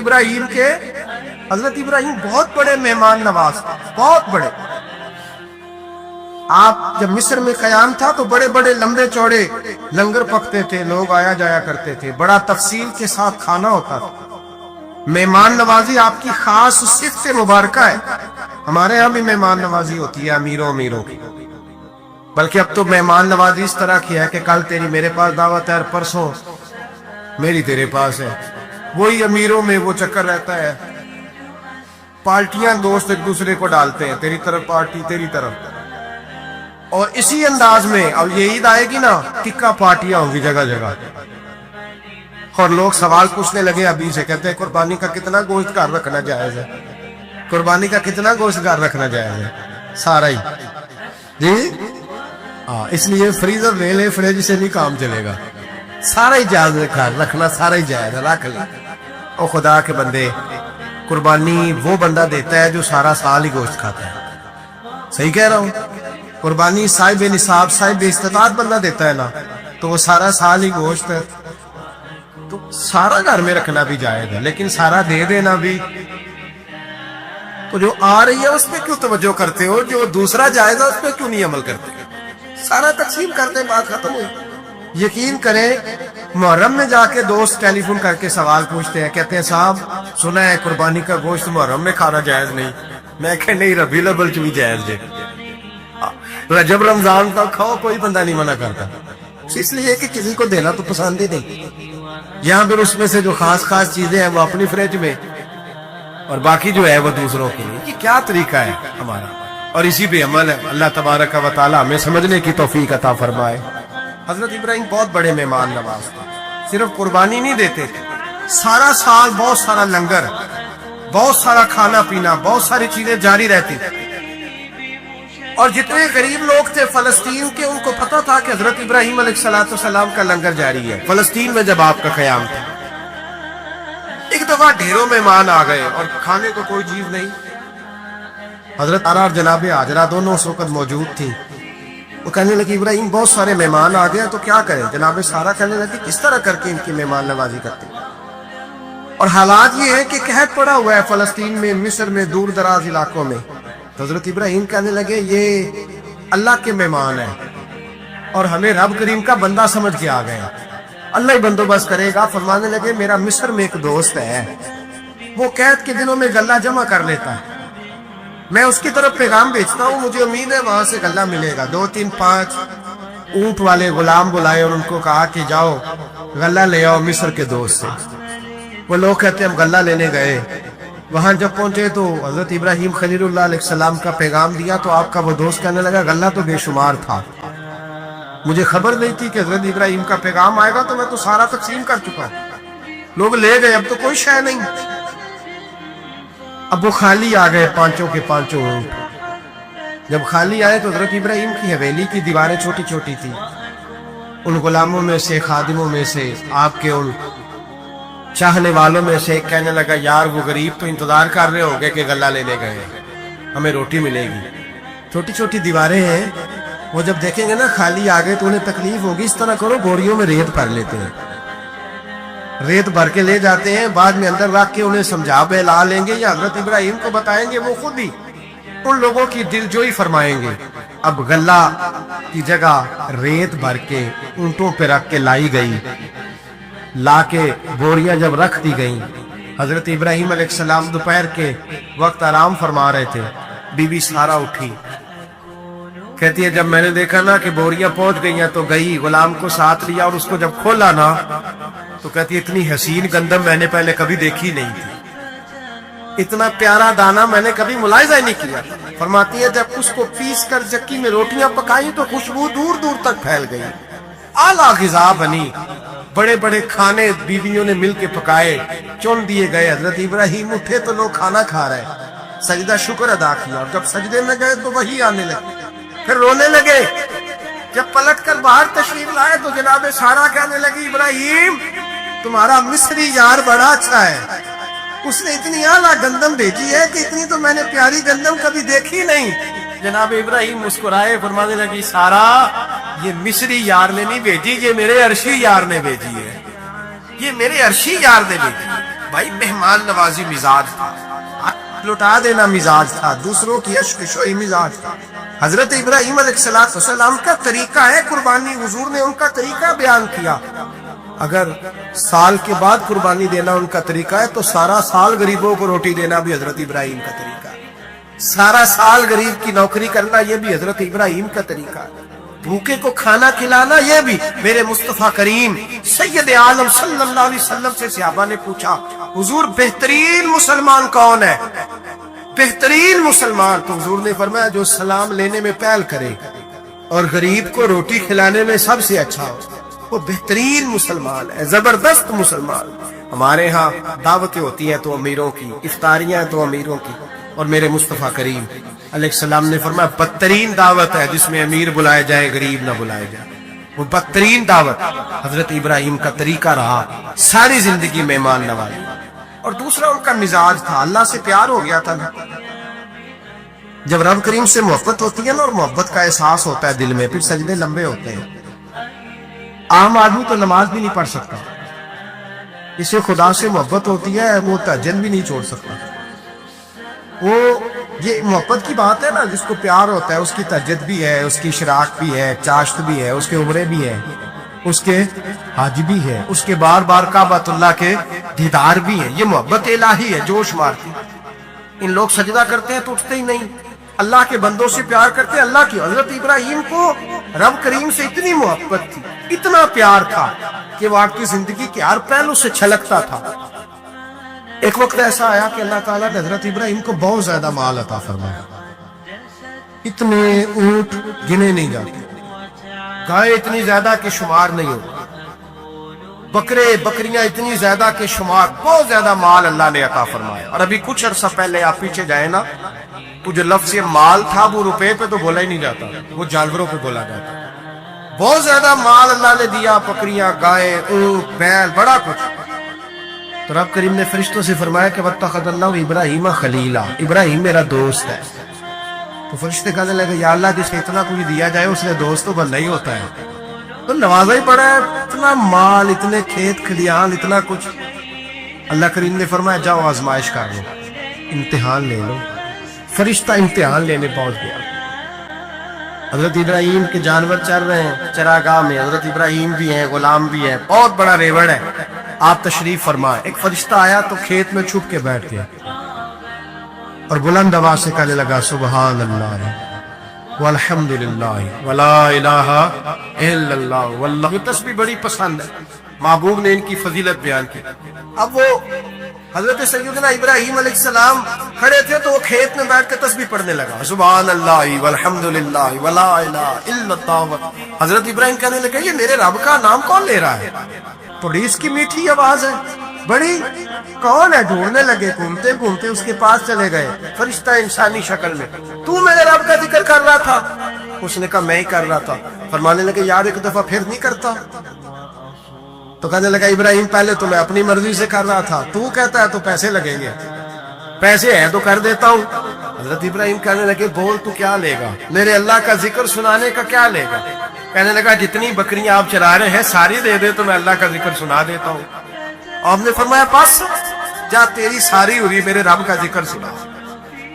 ابراہیم بہت بڑے مہمان نواز، بہت بڑے۔ آپ جب مصر میں قیام تھا تو بڑے بڑے لمبے چوڑے لنگر پکتے تھے، لوگ آیا جایا کرتے تھے، بڑا تفصیل کے ساتھ کھانا ہوتا تھا۔ مہمان نوازی آپ کی خاص صفت مبارکہ ہے. ہمارے یہاں بھی مہمان نوازی ہوتی ہے امیروں کی، بلکہ اب تو مہمان نوازی اس طرح کی ہے کہ کل تیری میرے پاس دعوت ہے اور پرسوں میری تیرے پاس ہے. وہی امیروں میں وہ چکر رہتا ہے، پارٹیاں دوست ایک دوسرے کو ڈالتے ہیں، تیری طرف پارٹی تیری طرف. اور اسی انداز میں اب یہ عید آئے گی نا، ٹکا پارٹیاں ہوں گی جگہ جگہ. اور لوگ سوال پوچھنے لگے ابھی سے، کہتے ہیں قربانی کا کتنا گوشت گھر رکھنا جائز ہے؟ قربانی کا کتنا گوشت گھر رکھنا جائز ہے؟ سارا ہی جی ہاں، اس لیے فریزر لے لے، فریج سے نہیں کام چلے گا. سارا ہی جائز رکھنا، سارا ہی جائز ہے، رکھ لے. او خدا کے بندے، قربانی وہ بندہ دیتا ہے جو سارا سال ہی گوشت کھاتا ہے. صحیح کہہ رہا ہوں؟ قربانی صاحب نصاب، صاحب استطاعت بندہ دیتا ہے نا، تو وہ سارا سال ہی گوشت ہے، تو سارا گھر میں رکھنا بھی جائز ہے. لیکن سارا دے دینا بھی، تو جو آ رہی ہے اس پہ کیوں توجہ کرتے ہو؟ جو دوسرا جائز ہے اس پہ کیوں نہیں عمل کرتے؟ سارا تقسیم کرتے، بات ختم ہوئی. یقین کریں، محرم میں جا کے دوست ٹیلی فون کر کے سوال پوچھتے ہیں، کہتے ہیں صاحب سنا ہے قربانی کا گوشت محرم میں کھانا جائز نہیں. میں کہ نہیں، ربیع الاول بھی جائز ہے، رجب رمضان تک کھاؤ، کوئی بندہ نہیں منع کرتا. اس لیے کہ کسی کو دینا تو پسند ہی نہیں. یہاں پھر اس میں سے جو خاص چیزیں ہیں وہ اپنی فریج میں، اور باقی جو ہے وہ دوسروں کے لیے. یہ کیا طریقہ ہے ہمارا؟ اور اسی پہ عمل ہے. اللہ تبارک و تعالی ہمیں سمجھنے کی توفیق عطا فرمائے. حضرت ابراہیم بہت بڑے مہمان نواز تھے. صرف قربانی نہیں دیتے تھے، سارا سال بہت سارا لنگر، بہت سارا کھانا پینا، بہت ساری چیزیں جاری رہتی تھی. اور جتنے غریب لوگ تھے فلسطین کے، ان کو پتا تھا کہ حضرت ابراہیم علیہ السلام کا لنگر جاری ہے. فلسطین میں جب آپ کا قیام تھا، ایک دفعہ ڈھیروں مہمان آ گئے اور کھانے کو کوئی چیز نہیں. حضرت سارا اور جناب ہاجرہ دونوں اس وقت موجود تھی. وہ کہنے لگی ابراہیم بہت سارے مہمان آ گئے تو کیا کریں؟ جناب سارا کہنے لگی کس طرح کر کے ان کی مہمان نوازی کرتے ہیں؟ اور حالات یہ ہے کہ قحط پڑا ہوا ہے فلسطین میں، مصر میں، دور دراز علاقوں میں. تو حضرت ابراہیم کہنے لگے یہ اللہ کے مہمان ہیں اور ہمیں رب کریم کا بندہ سمجھ کے آ گئے، اللہ ہی بندوبست کرے گا. فرمانے لگے میرا مصر میں ایک دوست ہے، وہ قحط کے دنوں میں غلہ جمع کر لیتا ہے، میں اس کی طرف پیغام بھیجتا ہوں، مجھے امید ہے وہاں سے غلہ ملے گا. 2-3-5 اونٹ والے غلام بلائے اور ان کو کہا کہ جاؤ غلہ لے آؤ مصر کے دوست سے. وہ لوگ کہتے ہیں ہم غلہ لینے گئے. وہاں جب پہنچے تو حضرت ابراہیم خلیل اللہ علیہ السلام کا پیغام دیا تو آپ کا وہ دوست کہنے لگا غلہ تو بے شمار تھا، مجھے خبر نہیں تھی کہ حضرت ابراہیم کا پیغام آئے گا، تو میں تو سارا تقسیم کر چکا ہوں، لوگ لے گئے، اب تو کوئی شے نہیں. اب وہ خالی آ گئے، پانچوں کے پانچوں اونٹ. جب خالی آئے تو حضرت ابراہیم کی حویلی کی دیواریں چھوٹی چھوٹی تھی. ان غلاموں میں سے، خادموں میں سے، آپ کے ان چاہنے والوں میں سے ایک کہنے لگا یار وہ غریب تو انتظار کر رہے ہو گے کہ غلہ لینے گئے، ہمیں روٹی ملے گی. چھوٹی چھوٹی دیواریں ہیں، وہ جب دیکھیں گے نا خالی آ گئے تو انہیں تکلیف ہوگی. اس طرح کرو بوریوں میں ریت بھر لیتے ہیں، ریت بھر کے لے جاتے ہیں، بعد میں اندر رکھ کے انہیں سمجھا بہلا لیں گے یا حضرت ابراہیم کو بتائیں گے، وہ خود ہی ان لوگوں کی دل جوئی فرمائیں گے. اب غلہ کی جگہ ریت بھر کے اونٹوں پہ رکھ کے لائی گئی. لا کے بوریاں جب رکھ دی گئیں، حضرت ابراہیم علیہ السلام دوپہر کے وقت آرام فرما رہے تھے. بی بی سارا اٹھی، کہتی ہے جب میں نے دیکھا نا کہ بوریاں پہنچ گئی ہیں تو گئی، غلام کو ساتھ لیا اور اس کو جب کھولا نا تو کہتی ہے اتنی حسین گندم میں نے پہلے کبھی دیکھی نہیں تھی، اتنا پیارا دانا میں نے کبھی ملاحظہ ہی نہیں کیا. فرماتی ہے جب اس کو پیس کر چکی میں روٹیاں پکائی تو خوشبو دور دور تک پھیل گئی. اعلیٰ غذا بنی، بڑے بڑے کھانے بیویوں نے مل کے پکائے، چن دیے گئے. حضرت ابراہیم اٹھے تو لوگ کھانا کھا رہے، سجدہ شکر ادا کیا، اور جب سجدے میں گئے تو وہی آنے لگے، پھر رونے لگے. جب پلٹ کر باہر تشریف لائے تو جناب سارا کہنے لگی ابراہیم تمہارا مصری یار بڑا اچھا ہے، اس نے اتنی اعلیٰ گندم بھیجی ہے کہ اتنی تو میں نے پیاری گندم کبھی دیکھی نہیں. جناب ابراہیم مسکرائے، فرمانے لگی سارا یہ مصری یار نے نہیں بھیجی، یہ میرے عرشی یار نے بھیجی ہے، یہ میرے عرشی یار نے بھیجی. بھائی مہمان نوازی مزاج تھا، لٹا دینا مزاج تھا، دوسروں کی عشق شوئی مزاج تھا. حضرت ابراہیم علیہ السلام کا طریقہ ہے قربانی، حضور نے ان کا طریقہ بیان کیا. اگر سال کے بعد قربانی دینا ان کا طریقہ ہے تو سارا سال غریبوں کو روٹی دینا بھی حضرت ابراہیم کا طریقہ ہے، سارا سال غریب کی نوکری کرنا یہ بھی حضرت ابراہیم کا طریقہ ہے، بھوکے کو کھانا کھلانا یہ بھی میرے مصطفیٰ کریم سید عالم صلی اللہ علیہ وسلم سے صحابہ نے پوچھا حضور بہترین مسلمان کون ہے؟ بہترین مسلمان تو حضور نے فرمایا جو سلام لینے میں پہل کرے اور غریب کو روٹی کھلانے میں سب سے اچھا ہو، وہ بہترین مسلمان ہے، زبردست مسلمان۔ ہمارے ہاں دعوتیں ہوتی ہیں تو امیروں کی، افطاریاں تو امیروں کی، اور میرے مصطفیٰ کریم علیہ السلام نے فرمایا بدترین دعوت ہے جس میں امیر بلائے جائے غریب نہ بلائے جائے، وہ بدترین دعوت حضرت ابراہیم کا طریقہ رہا، ساری زندگی مہمان نوازی۔ اور دوسرا ان کا مزاج تھا، اللہ سے پیار ہو گیا تھا نا، جب رب کریم سے محبت ہوتی ہے نا اور محبت کا احساس ہوتا ہے دل میں، پھر سجدے لمبے ہوتے ہیں۔ عام آدمی تو نماز بھی نہیں پڑھ سکتا، اسے خدا سے محبت ہوتی ہے وہ تہجد بھی نہیں چھوڑ سکتا۔ وہ یہ محبت کی بات ہے نا، جس کو پیار ہوتا ہے اس کی تہجد بھی ہے، اس کی اشراق بھی ہے، چاشت بھی ہے، اس کے عمرے بھی ہے، اس کے حج بھی ہے، اس کے بار بار کعبۃ اللہ کے دیدار بھی ہیں۔ یہ محبت الہی ہے، جوش مارتی۔ ان لوگ سجدہ کرتے ہیں تو اٹھتے ہی نہیں، اللہ کے بندوں سے پیار کرتے ہیں اللہ کی۔ حضرت ابراہیم کو رب کریم سے اتنی محبت تھی، اتنا پیار تھا کہ وہ آپ کی زندگی کے ہر پہلو سے چھلکتا تھا۔ ایک وقت ایسا آیا کہ اللہ تعالیٰ نے حضرت ابراہیم کو بہت زیادہ مال عطا فرمایا، اتنے اونٹ گنے نہیں جاتے، گائے اتنی زیادہ کہ شمار نہیں ہوتی، بکرے بکریاں اتنی زیادہ کہ شمار، بہت زیادہ مال اللہ نے عطا فرمایا۔ اور ابھی کچھ عرصہ پہلے آپ پیچھے جائیں نا تو جو لفظ مال تھا وہ روپے پہ تو بولا ہی نہیں جاتا، وہ جانوروں پہ بولا جاتا۔ بہت زیادہ مال اللہ نے دیا، بکریاں، گائے، اونٹ، بیل، بڑا کچھ۔ تو رب کریم نے فرشتوں سے فرمایا کہ وَاتَّخَذَ اللَّهُ ابراہیم خلیلا، ابراہیم میرا دوست ہے۔ تو فرشتے کہنے لگے یا اللہ جسے اتنا کچھ دیا جائے اس نے دوست تو بننا ہی ہوتا ہے، تو نوازا ہی پڑا ہے، اتنا مال، اتنے کھیت کھلیان، اتنا کچھ۔ اللہ کریم نے فرمایا جاؤ آزمائش کر لو، امتحان لے لو۔ فرشتہ امتحان لینے پہنچ گیا۔ حضرت ابراہیم کے جانور چر رہے ہیں چراگاہ میں، حضرت ابراہیم بھی ہیں، غلام بھی ہیں، بہت بڑا ریوڑ ہے۔ آپ تشریف فرمائے، ایک فرشتہ آیا تو کھیت میں چھپ کے بیٹھ گیا اور بلند آواز سے کہنے لگا سبحان اللہ والحمدللہ ولا الہ الا اللہ واللہ۔ یہ تسبیح بڑی پسند ہے، محبوب نے ان کی فضیلت بیان کی۔ اب وہ حضرت سیدنا ابراہیم علیہ السلام کھڑے تھے تو وہ کھیت میں بیٹھ کے تسبیح پڑھنے لگا، سبحان اللہ والحمدللہ ولا الہ الا اللہ۔ حضرت ابراہیم کہنے لگے یہ میرے رب کا نام کون لے رہا ہے؟ بڑی اس کی میٹھی آواز ہے، بڑی، کون ہے؟ ڈھونڈنے لگے، گھومتے گھومتے اس کے پاس چلے گئے، فرشتہ انسانی شکل میں۔ تو میرے رب کا ذکر کر رہا تھا؟ اس نے کہا میں ہی کر رہا تھا۔ فرمانے لگے یار ایک دفعہ پھر نہیں کرتا؟ تو کہنے لگا ابراہیم پہلے تو میں اپنی مرضی سے کر رہا تھا، تو کہتا ہے تو پیسے لگیں گے، پیسے ہیں تو کر دیتا ہوں۔ حضرت ابراہیم کہنے لگے بول تو کیا لے گا؟ میرے اللہ کا ذکر سنانے کا کیا لے گا؟ کہنے لگا جتنی بکریاں آپ چرا رہے ہیں ساری دے دے تو میں اللہ کا ذکر سنا دیتا ہوں۔ آپ نے فرمایا بس جا تیری ساری ہوئی میرے رب کا ذکر سنا۔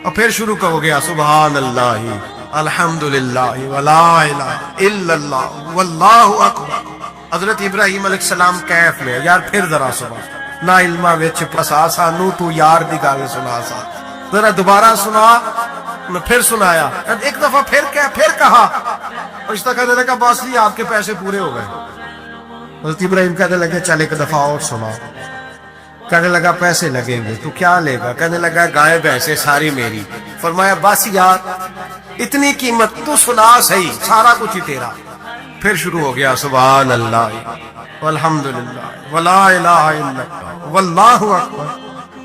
اور پھر شروع ہو گیا سبحان اللہ الحمدللہ ولا الہ الا اللہ واللہ اکبر۔ حضرت ابراہیم علیہ السلام کیف میں یار پھر ذرا سنا، نہ علمہ وچ پسا سانو تو یار دی گل سنا سا، ذرا دوبارہ سنا۔ میں پھر سنایا، ایک دفعہ پھر کہا، فرشتہ کہنے لگا بس جی آپ کے پیسے پورے ہو گئے۔ حضرت ابراہیم کہنے لگے چل ایک دفعہ اور سنا۔ کہنے لگا پیسے لگیں گے، تو کیا لے گا؟ کہنے لگا گائے بھینسیں ساری میری۔ فرمایا بس یار اتنی قیمت، تو سنا صحیح، سارا کچھ ہی تیرا۔ پھر شروع ہو گیا سبحان اللہ والحمدللہ ولا الہ الا اللہ واللہ اکبر۔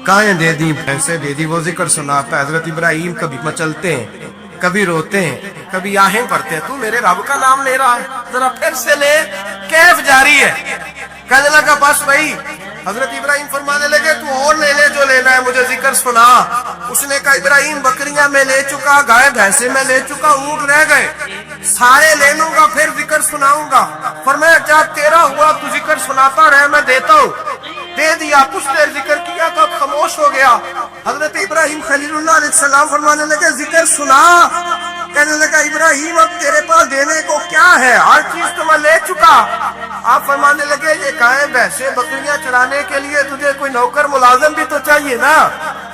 گائیں دے دی، بھینسیں دے دی، وہ ذکر سناتا ہے۔ حضرت ابراہیم کبھی مچلتے ہیں، کبھی روتے ہیں، کبھی آہیں بھرتے ہیں، تو میرے رب کا نام لے رہا ہے، ذرا پھر سے لے۔ کیف جاری ہے۔ کہنے لگا بس بھائی۔ حضرت ابراہیم فرمانے لگے تو اور لے لے جو لینا ہے، مجھے ذکر سنا۔ اس نے کہا ابراہیم بکریاں میں لے چکا، گائے بھینسیں میں لے چکا، اونٹ رہ گئے، سارے لے لوں گا پھر ذکر سناؤں گا۔ فرمایا جا تیرا ہوا تو ذکر سناتا رہ، میں دیتا ہوں۔ دے دیا، کچھ دیر ذکر کیا تو خاموش ہو گیا۔ حضرت ابراہیم خلیل اللہ علیہ السلام فرمانے لگے ذکر سنا۔ کہنے لگا ابراہیم اب تیرے پاس دینے کو کیا ہے؟ ہر چیز تو میں لے چکا۔ آپ فرمانے لگے یہ گائے بھینسیں بکریاں چرانے کے لیے تجھے کوئی نوکر ملازم بھی تو چاہیے نا،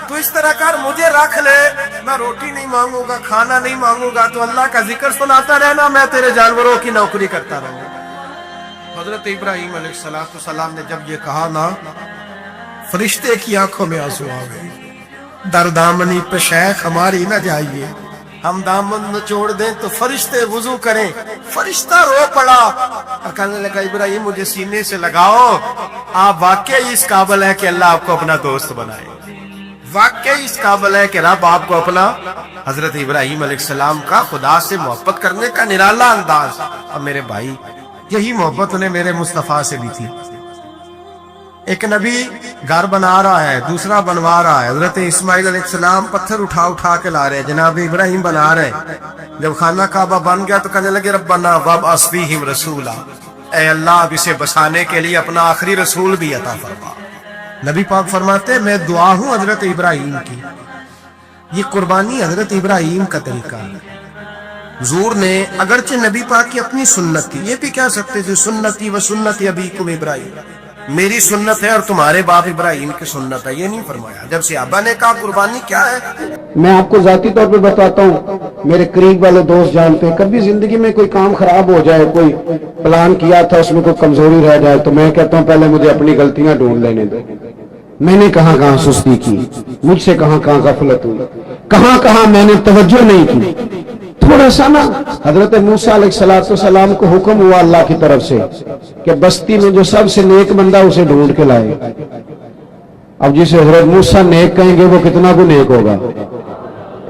تو اس طرح کر مجھے رکھ لے، میں روٹی نہیں مانگوں گا، کھانا نہیں مانگوں گا، تو اللہ کا ذکر سناتا رہنا، میں تیرے جانوروں کی نوکری کرتا رہوں گا۔ حضرت ابراہیم علیہ السلام نے جب یہ کہا نا، فرشتے کی آنکھوں میں آنسو آ گئے۔ در دامنی پہ شیخ ہماری نہ جائیے، ہم دامن نچوڑ دیں تو فرشتے وضو کریں۔ فرشتہ رو پڑا اور کہنے لگا ابراہیم مجھے سینے سے لگاؤ، آپ واقعی اس قابل ہے کہ اللہ آپ کو اپنا دوست بنائے، واقعی اس قابل ہے کہ رب آپ کو اپنا۔ حضرت ابراہیم علیہ السلام کا خدا سے محبت کرنے کا نرالا انداز، اور میرے بھائی یہی محبت انہیں میرے مصطفیٰ سے بھی تھی۔ ایک نبی گھر بنا رہا ہے، دوسرا بنوا رہا ہے، حضرت اسماعیل علیہ السلام پتھر اٹھا اٹھا کے لا رہے ہیں، جناب ابراہیم بنا رہے ہیں۔ جب خانہ کعبہ بن گیا تو کہنے لگے ربنا وابعث فیہم رسولا، اے اللہ اب اسے بسانے کے لیے اپنا آخری رسول بھی عطا فرما۔ نبی پاک فرماتے میں دعا ہوں حضرت ابراہیم کی، یہ قربانی حضرت ابراہیم کا طریقہ ہے۔ حضور نے اگرچہ نبی پاک کی اپنی سنت تھی، یہ بھی کہہ سکتے تھے سنتی و سنت ابیکم ابراہیم، میری سنت ہے اور تمہارے باپ ابراہیم کی سنت ہے، یہ نہیں فرمایا۔ جب صحابہ نے کہا قربانی کیا ہے، میں آپ کو ذاتی طور پہ بتاتا ہوں، میرے قریب والے دوست جانتے ہیں، کبھی زندگی میں کوئی کام خراب ہو جائے، کوئی پلان کیا تھا اس میں کوئی کمزوری رہ جائے، تو میں کہتا ہوں پہلے مجھے اپنی غلطیاں ڈھونڈ لینے دو، میں نے کہاں کہاں سستی کی، مجھ سے کہاں کہاں غفلت ہوئی، کہاں کہاں میں نے توجہ نہیں کی۔ تھوڑا سا نا حضرت موسیٰ علیہ السلام کو حکم ہوا اللہ کی طرف سے کہ بستی میں جو سب سے نیک بندہ اسے ڈھونڈ کے لائے۔ اب جسے حضرت موسیٰ نیک کہیں گے وہ کتنا کو نیک ہوگا۔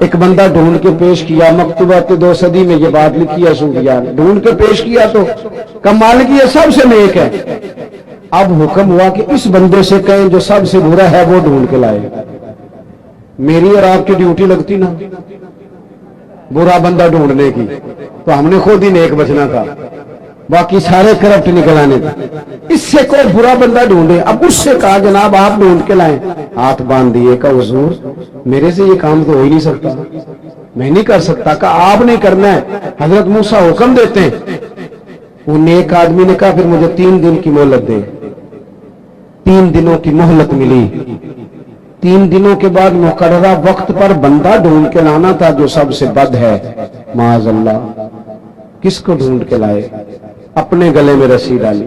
ایک بندہ ڈھونڈ کے پیش کیا، مکتوبات 2 صدی میں یہ بات لکھی ہے صوفیاء نے، ڈھونڈ کے پیش کیا تو کمال کی سب سے نیک ہے۔ اب حکم ہوا کہ اس بندے سے کہیں جو سب سے برا ہے وہ ڈھونڈ کے لائے۔ میری اور آپ کی ڈیوٹی لگتی نا برا بندہ ڈھونڈنے کی، تو ہم نے خود ہی نیک بچنا تھا، باقی سارے کرپٹ نکل آنے تھے۔ اس سے کوئی برا بندہ ڈھونڈے، اب اس سے کہا جناب آپ ڈھونڈ کے لائیں، ہاتھ باندھ دیے، کہا حضور میرے سے یہ کام تو ہو ہی نہیں سکتا، میں نہیں کر سکتا۔ کہا آپ نہیں کرنا ہے، حضرت موسیٰ حکم دیتے ہیں۔ وہ نیک آدمی نے کہا پھر مجھے 3 دن کی مہلت دے۔ 3 دنوں کی مہلت ملی۔ 3 دنوں کے بعد مقررہ وقت پر بندہ ڈھونڈ کے لانا تھا جو سب سے بد ہے، معاذ اللہ۔ کس کو ڈھونڈ کے لائے؟ اپنے گلے میں رسی ڈالی،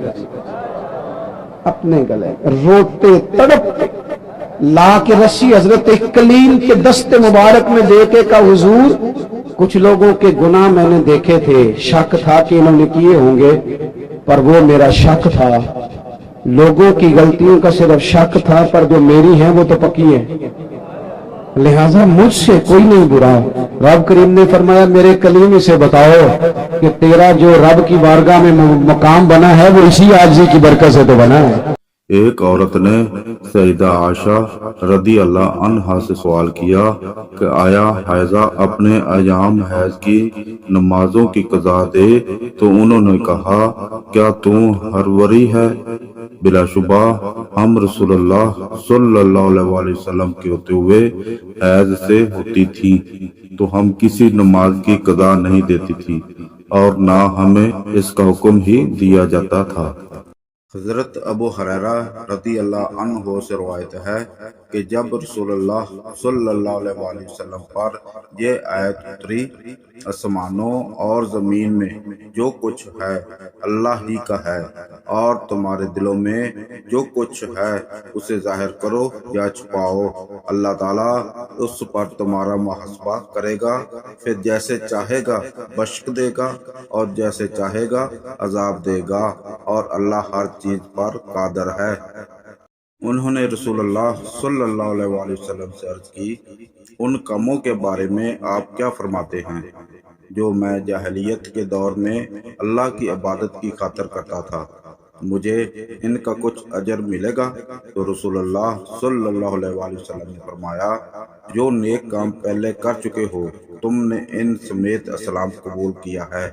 اپنے گلے روتے تڑپتے لا کے رسی حضرت کلیم کے دست مبارک میں دے کے کہا حضور کچھ لوگوں کے گناہ میں نے دیکھے تھے، شک تھا کہ انہوں نے کیے ہوں گے، پر وہ میرا شک تھا، لوگوں کی غلطیوں کا صرف شک تھا، پر جو میری ہیں وہ تو پکی ہیں، لہذا مجھ سے کوئی نہیں برا۔ رب کریم نے فرمایا میرے کلیم سے بتاؤ کہ تیرا جو رب کی بارگاہ میں مقام بنا ہے وہ اسی عاجزی کی برکت سے تو بنا ہے۔ ایک عورت نے سیدہ عائشہ رضی اللہ عنہا سے سوال کیا کہ آیا حائضہ اپنے ایام حیض کی نمازوں کی قضا دے؟ تو انہوں نے کہا کیا تم ہروری ہے؟ بلا شبہ ہم رسول اللہ صلی اللہ علیہ وسلم کے ہوتے ہوئے حیض سے ہوتی تھی تو ہم کسی نماز کی قضا نہیں دیتی تھی اور نہ ہمیں اس کا حکم ہی دیا جاتا تھا۔ حضرت ابو ہریرہ رضی اللہ عنہ سے روایت ہے کہ جب رسول اللہ صلی اللہ علیہ وآلہ وسلم پر یہ آیت اتری آسمانوں اور زمین میں جو کچھ ہے اللہ ہی کا ہے اور تمہارے دلوں میں جو کچھ ہے اسے ظاہر کرو یا چھپاؤ، اللہ تعالیٰ اس پر تمہارا محاسبہ کرے گا، پھر جیسے چاہے گا بخش دے گا اور جیسے چاہے گا عذاب دے گا، اور اللہ ہر چیز پر قادر ہے۔ انہوں نے رسول اللہ صلی اللہ علیہ وآلہ وسلم سے عرض کی ان کاموں کے بارے میں آپ کیا فرماتے ہیں جو میں جاہلیت کے دور میں اللہ کی عبادت کی خاطر کرتا تھا، مجھے ان کا کچھ اجر ملے گا؟ تو رسول اللہ صلی اللہ علیہ وآلہ وسلم نے فرمایا جو نیک کام پہلے کر چکے ہو تم نے ان سمیت اسلام قبول کیا ہے